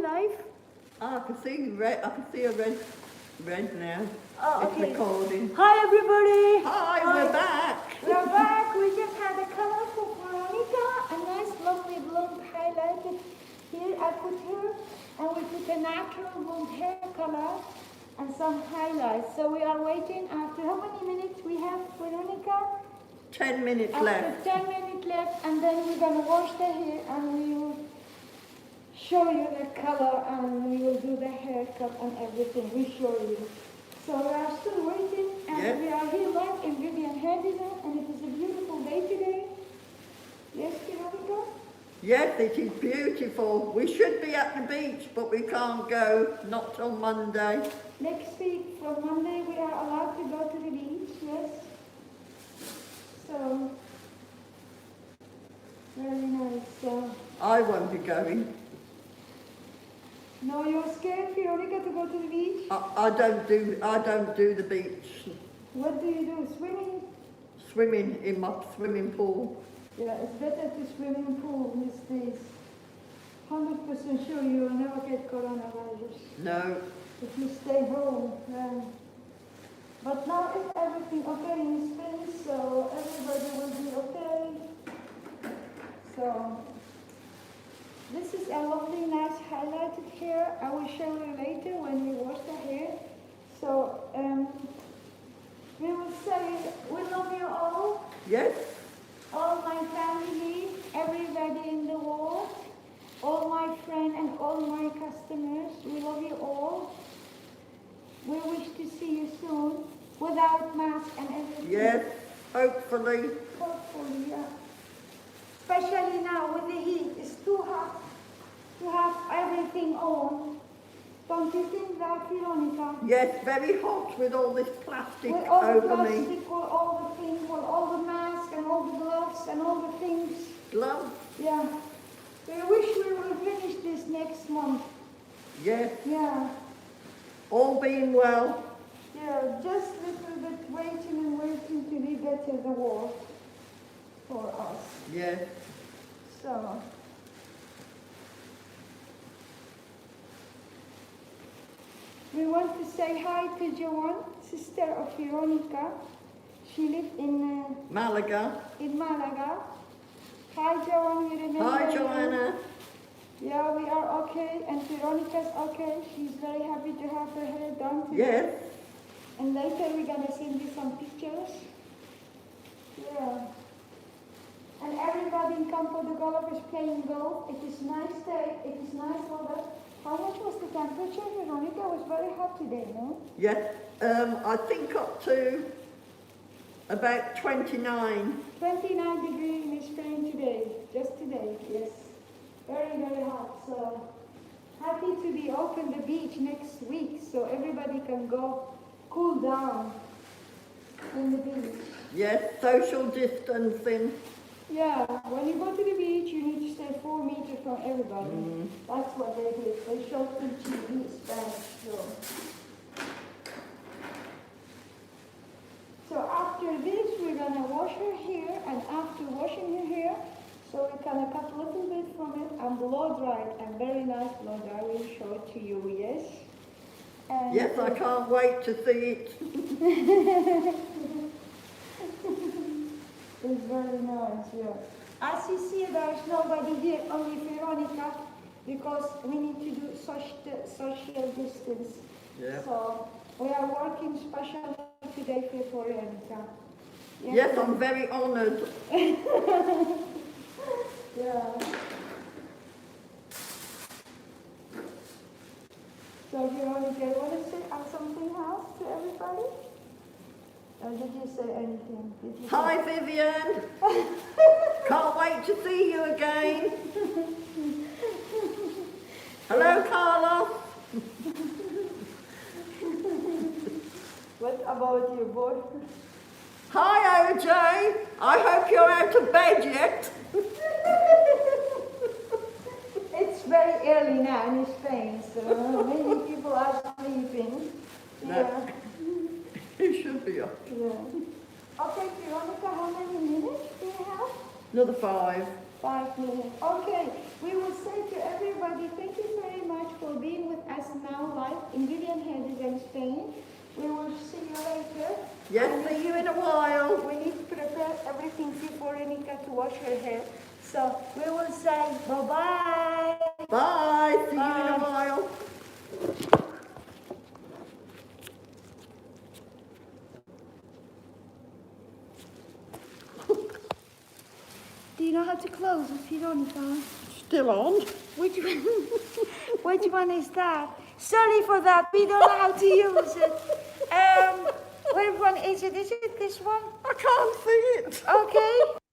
live? Oh, I can see red. I can see a red now. Oh, it's okay. recording. Hi, everybody. Hi, we're back. We're back. We just had a color for Veronica, a nice lovely blonde highlighted here. I put her, and we put a natural blonde hair color and some highlights. So we are waiting after how many minutes we have, Veronica? 10 minutes after left. 10 minutes left, and then we're gonna wash the hair, and we will show you the color, and we will do the haircut and everything. We show you. So we are still waiting, and we are here live in Vivian Hair Design, and it is a beautiful day today. Yes, Veronica? Yes, it is beautiful. We should be at the beach, but we can't go. Not till Monday. Next week, from Monday, we are allowed to go to the beach, yes. So, very nice. I won't be going. No, you're scared, Veronica, to go to the beach? I don't do the beach. What do you do? Swimming? Swimming in my swimming pool. Yeah, it's better to swim in pool these days. 100% sure you will never get coronavirus. No. If you stay home. But now is everything okay in Spain, so everybody will be okay. So, this is a lovely, nice highlighted hair. I will show you later when we wash the hair. So, we will say, we love you all. Yes. All my family, everybody in the world, all my friends and all my customers, we love you all. We wish to see you soon, without mask and everything. Yes, hopefully. Hopefully, yeah. Especially now with the heat, it's too hot to have everything on. Don't you think that, Veronica? Yes, very hot with all this plastic with all over the plastic, me. with all the things, with all the masks and all the gloves and all the things. Gloves? Yeah. We wish we will finish this next month. Yes. Yeah. All being well. Yeah, just a little bit waiting and waiting to be better the world for us. Yes. So. We want to say hi to Joanne, sister of Veronica. She lives in Malaga. In Malaga. Hi, Joanne. You remember? Hi, Joanna. Yeah, we are okay, and Veronica's okay. She's very happy to have her hair done today. Yes. And later we're gonna send you some pictures. Yeah. And everybody in Campo de Golf is playing golf. It is nice day. It is nice weather. How much was the temperature, Veronica? It was very hot today, no? Yes. I think up to about 29. 29 degrees in Spain today. Just today, yes. Very, very hot. So happy to be open the beach next week so everybody can go cool down in the beach. Yes, social distancing. Yeah, when you go to the beach, you need to stay 4 meters from everybody. That's what they did. They showed in TV Spanish. So after this, we're gonna wash her hair, and after washing her hair, so we're gonna cut a little bit from it and blow dry it, and very nice blow dry. We'll show it to you, yes? And Yes, I can't wait to see it. It's very nice, yeah. As you see, there's nobody here, only Veronica, because we need to do social distance. Yeah. So we are working specially today for Veronica. Yes, I'm very honoured. Yeah. So Veronica, you want to say something else to everybody? Or did you say anything? Hi, Vivian. Can't wait to see you again. Hello, Carlos. What about you, boy? Hi, OJ. I hope you're out of bed yet. It's very early now in Spain, so many people are sleeping. Yeah. You should be up. Yeah. Okay, Veronica, how many minutes do you have? Another 5. 5 minutes. Okay, we will say to everybody, thank you very much for Yes, see you in a while. We need to prepare everything before Anika to wash her hair. So we will say bye-bye. Bye. See you in Bye. a while. Do you know how to close it, Veronica? Still on. Which one? Which one is that? Sorry for that. We don't know how to use it. Which one is it? Is it this one? I can't see it. Okay.